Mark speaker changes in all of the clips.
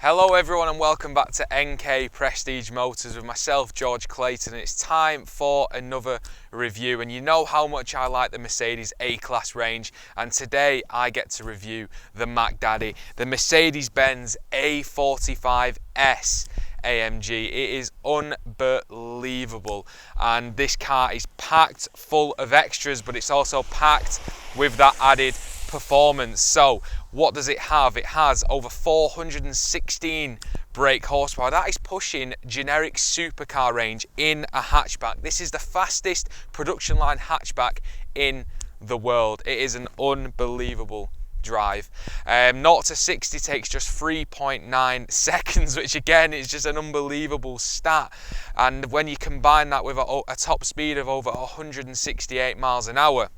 Speaker 1: Hello everyone and welcome back to Enkae Prestige Motors with myself, George Clayton. It's time for another review, and you know how much I like the Mercedes A-Class range, and today I get to review the Mac Daddy, the Mercedes-Benz A45s AMG. It is unbelievable, and this car is packed full of extras, but it's also packed with that added performance. So what does it have? It has over 416 brake horsepower. That is pushing generic supercar range in a hatchback. This is the fastest production line hatchback in the world. It is an unbelievable drive. 0 to 60 takes just 3.9 seconds, which again is just an unbelievable stat. And when you combine that with a top speed of over 168 miles an hour,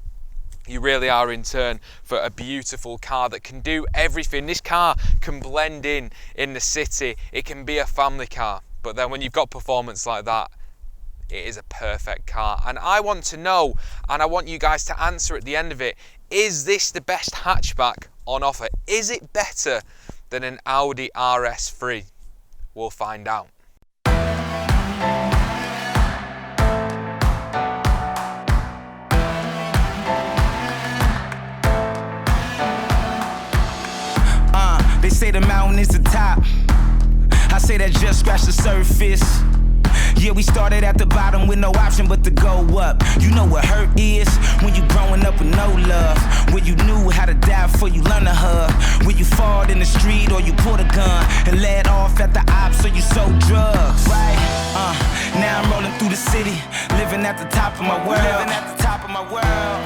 Speaker 1: you really are in turn for a beautiful car that can do everything. This car can blend in the city. It can be a family car, but then when you've got performance like that, it is a perfect car. And I want to know, and I want you guys to answer at the end of it, is this the best hatchback on offer? Is it better than an Audi RS3? We'll find out.
Speaker 2: They say the mountain is the top. I say that just scratch the surface. Yeah, we started at the bottom with no option but to go up. You know what hurt is? When you growing up with no love. When you knew how to die before you learn to hug. When you fought in the street or you pulled a gun and led off at the ops or you sold drugs. Right? Now I'm rolling through the city, living at the top of my world. Living at the top of my world.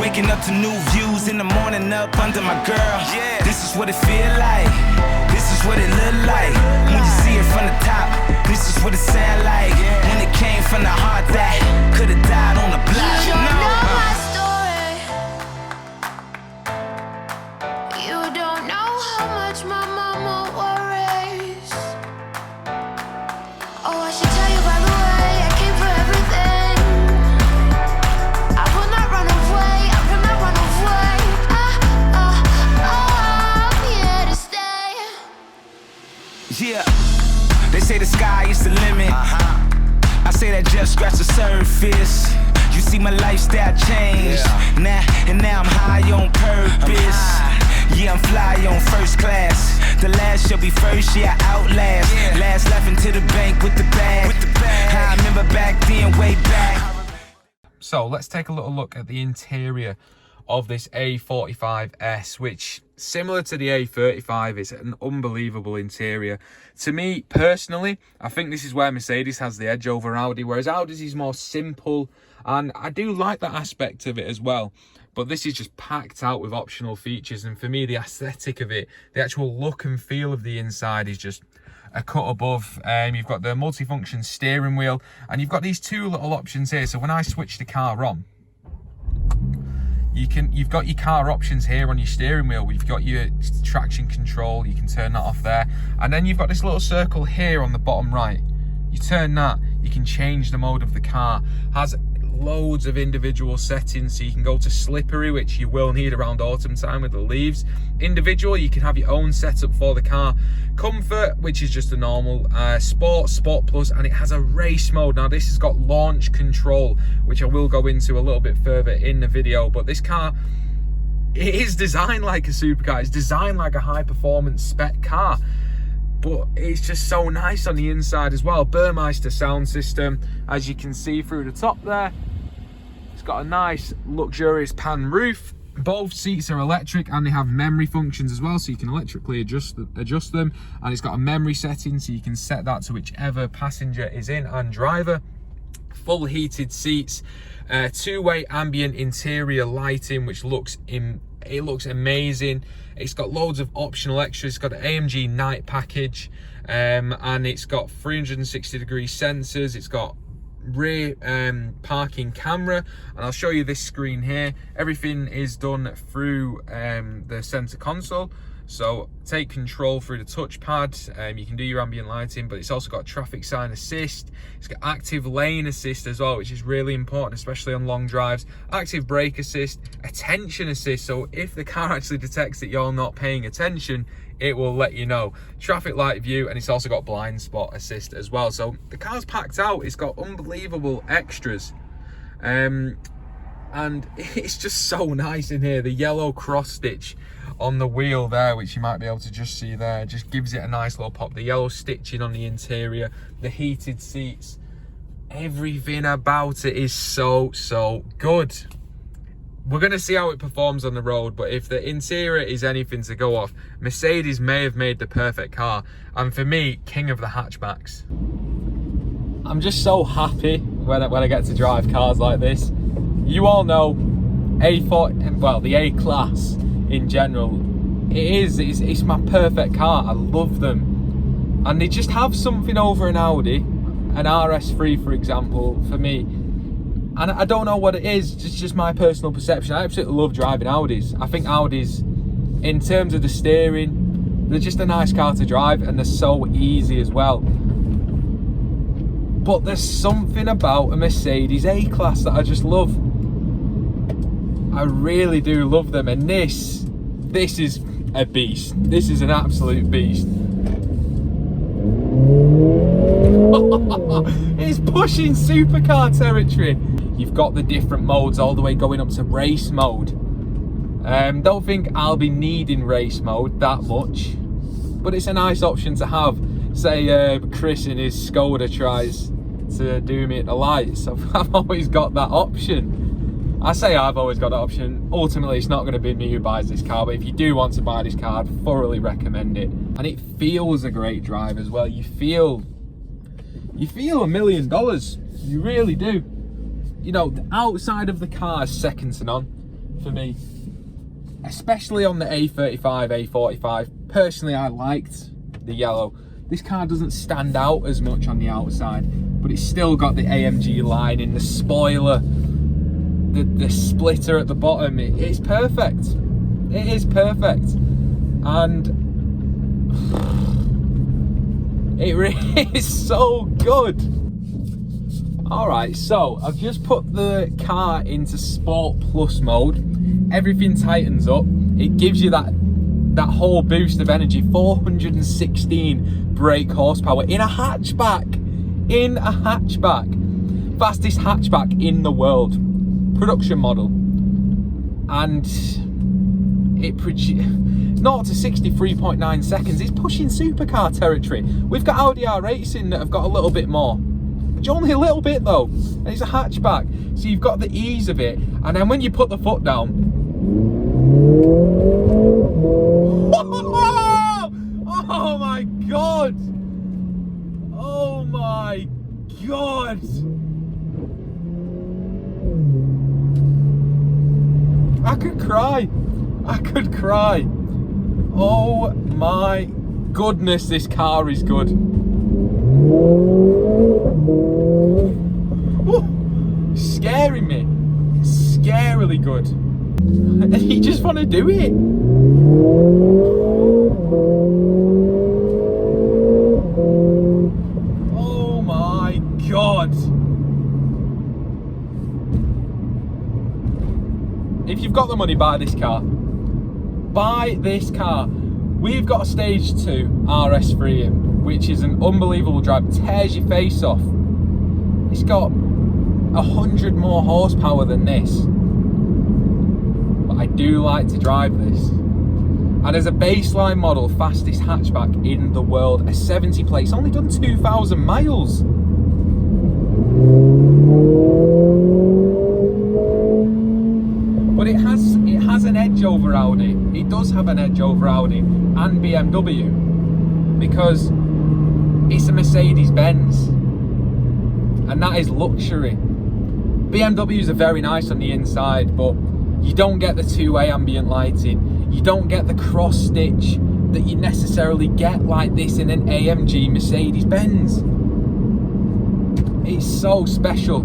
Speaker 2: Waking up to new views in the morning up under my girl. Yeah. This is what it feel like. This is what it look like. When you see it from the top, this is what it sound like. When it came from the heart that could have died on the block.
Speaker 3: You don't know my story. You don't know how much my mama worries. Oh, I should tell you by the way, I came for everything. I will not run away, I will not run away. I'm here to stay.
Speaker 2: Yeah, they say the sky is the limit. I say that just scratch the surface. You see my lifestyle change. Now I'm high on purpose. Yeah, I'm fly on first class. The last shall be first, yeah, I outlast. Last laughing to the bank with the bag. I remember back then, way back.
Speaker 1: So let's take a little look at the interior of this A45s, which, similar to the A35, is an unbelievable interior. To me personally, I think this is where Mercedes has the edge over Audi, whereas Audi's is more simple, and I do like that aspect of it as well. But this is just packed out with optional features, and for me, the aesthetic of it, the actual look and feel of the inside is just a cut above. You've got the multifunction steering wheel, and you've got these two little options here. So when I switch the car on, you've got your car options here on your steering wheel. You've got your traction control, you can turn that off there, and then you've got this little circle here on the bottom right. You turn that, you can change the mode of the car. Has loads of individual settings, so you can go to slippery, which you will need around autumn time with the leaves. Individual, you can have your own setup for the car. Comfort, which is just a normal. Sport plus, and it has a race mode. Now this has got launch control, which I will go into a little bit further in the video, but this car, it is designed like a supercar. It's designed like a high performance spec car, but it's just so nice on the inside as well. Burmeister sound system, as you can see through the top there. It's got a nice luxurious pan roof. Both seats are electric, and they have memory functions as well, so you can electrically adjust them. And it's got a memory setting, so you can set that to whichever passenger is in and driver. Full heated seats, two-way ambient interior lighting, which looks amazing. It's got loads of optional extras. It's got an AMG night package, and it's got 360-degree sensors. It's got rear parking camera, and I'll show you this screen here. Everything is done through the center console. So take control through the touchpad. You can do your ambient lighting, but it's also got traffic sign assist. It's got active lane assist as well, which is really important, especially on long drives. Active brake assist, attention assist. So if the car actually detects that you're not paying attention, it will let you know. Traffic light view, and it's also got blind spot assist as well. So the car's packed out. It's got unbelievable extras. And it's just so nice in here. The yellow cross stitch on the wheel there, which you might be able to just see there, just gives it a nice little pop. The yellow stitching on the interior, the heated seats, everything about it is so good. We're going to see how it performs on the road, but if the interior is anything to go off, Mercedes may have made the perfect car. And for me, king of the hatchbacks. I'm just so happy when I get to drive cars like this. You all know A40, well, the A-Class in general, it's my perfect car. I love them. And they just have something over an Audi, an RS3 for example, for me. And I don't know what it is, it's just my personal perception. I absolutely love driving Audis. I think Audis, in terms of the steering, they're just a nice car to drive, and they're so easy as well. But there's something about a Mercedes A-Class that I just love. I really do love them, and this is a beast. This is an absolute beast. It's pushing supercar territory. You've got the different modes all the way going up to race mode. Don't think I'll be needing race mode that much, but it's a nice option to have. Say Chris in his Skoda tries to do me at the lights, I've always got that option. I say I've always got that option. Ultimately, it's not going to be me who buys this car, but if you do want to buy this car, I'd thoroughly recommend it. And it feels a great drive as well. You feel $1 million. You really do. You know, the outside of the car is second to none for me, especially on the A35, A45. Personally, I liked the yellow. This car doesn't stand out as much on the outside, but it's still got the AMG line in the spoiler, the splitter at the bottom. It's perfect. It is perfect. And it really is so good. Alright, so I've just put the car into Sport Plus mode. Everything tightens up. It gives you that whole boost of energy. 416 brake horsepower in a hatchback. In a hatchback. Fastest hatchback in the world. Production model. And it produced 0 to 63.9 seconds. It's pushing supercar territory. We've got Audi R8s that have got a little bit more. Only a little bit though. And it's a hatchback. So you've got the ease of it. And then when you put the foot down. Oh my god! Oh my god! I could cry. I could cry. Oh my goodness, this car is good. Ooh, scaring me. Scarily good. And you just want to do it. Oh my god. If you've got the money, buy this car. Buy this car. We've got a stage 2 RS3, which is an unbelievable drive. Tears your face off. It's got 100 more horsepower than this. But I do like to drive this. And as a baseline model, fastest hatchback in the world. A 70 plate. It's only done 2,000 miles. But it has an edge over Audi. It does have an edge over Audi and BMW, because it's a Mercedes-Benz, and that is luxury. BMWs are very nice on the inside, but you don't get the two-way ambient lighting. You don't get the cross stitch that you necessarily get like this in an AMG Mercedes-Benz. It's so special.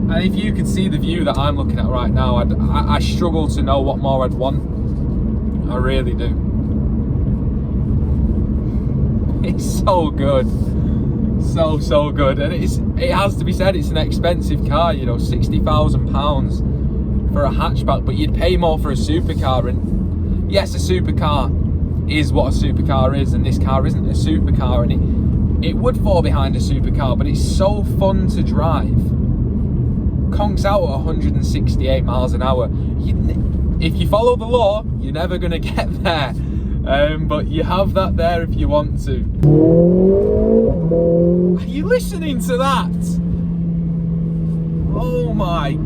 Speaker 1: And if you could see the view that I'm looking at right now, I struggle to know what more I'd want. I really do. It's so good. So good. And it has to be said, it's an expensive car, you know, £60,000 for a hatchback, but you'd pay more for a supercar. And yes, a supercar is what a supercar is, and this car isn't a supercar, and it would fall behind a supercar, but it's so fun to drive. Conks out at 168 miles an hour. If you follow the law, you're never going to get there. But you have that there if you want to. Are you listening to that? Oh my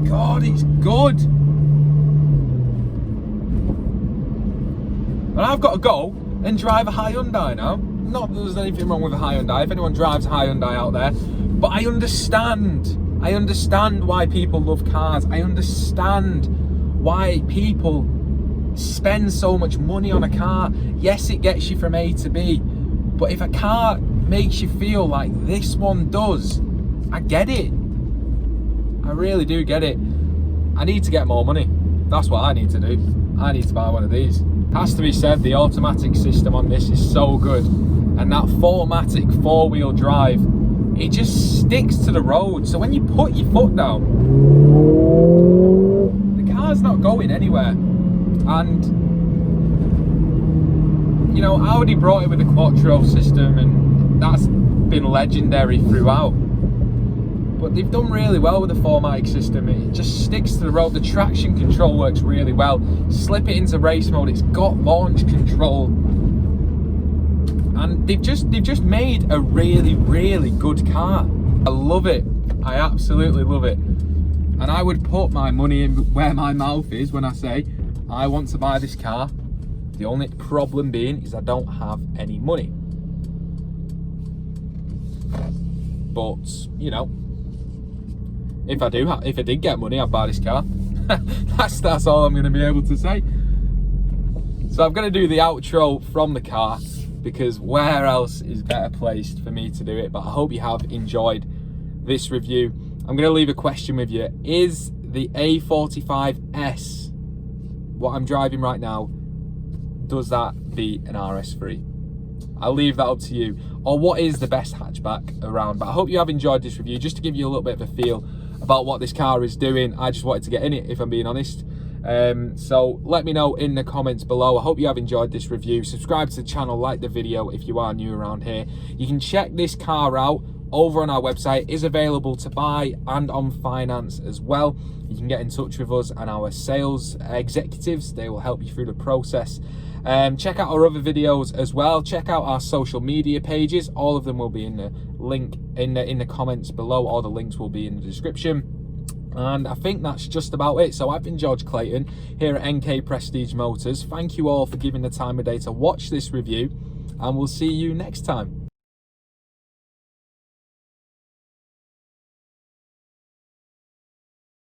Speaker 1: God, it's good. And I've got to go and drive a Hyundai now. Not that there's anything wrong with a Hyundai, if anyone drives a Hyundai out there, but I understand why people love cars. I understand why people spend so much money on a car. Yes, it gets you from A to B, but if a car makes you feel like this one does, I get it. I really do get it. I need to get more money. That's what I need to do. I need to buy one of these. Has to be said, the automatic system on this is so good, and that 4MATIC 4-wheel drive, it just sticks to the road. So when you put your foot down, the car's not going anywhere. And you know, Audi brought it with a Quattro system, and that's been legendary throughout. But they've done really well with the 4MATIC system. It just sticks to the road. The traction control works really well. Slip it into race mode, it's got launch control. And they've just made a really good car. I love it. I absolutely love it. And I would put my money in where my mouth is when I say I want to buy this car. The only problem being is I don't have any money. But you know, if I did get money, I'd buy this car. that's all I'm going to be able to say. So I'm going to do the outro from the car, because where else is better placed for me to do it. But I hope you have enjoyed this review. I'm going to leave a question with you. Is the A45s, what I'm driving right now, does that beat an RS3? I'll leave that up to you. Or what is the best hatchback around? But I hope you have enjoyed this review, just to give you a little bit of a feel about what this car is doing. I just wanted to get in it, if I'm being honest. So let me know in the comments below. I hope you have enjoyed this review. Subscribe to the channel, like the video if you are new around here. You can check this car out over on our website. It is available to buy and on finance as well. You can get in touch with us and our sales executives. They will help you through the process. Check out our other videos as well. Check out our social media pages. All of them will be in the link in the comments below. All the links will be in the description. And I think that's just about it. So I've been George Clayton here at Enkae Prestige Motors. Thank you all for giving the time of day to watch this review, and we'll see you next time.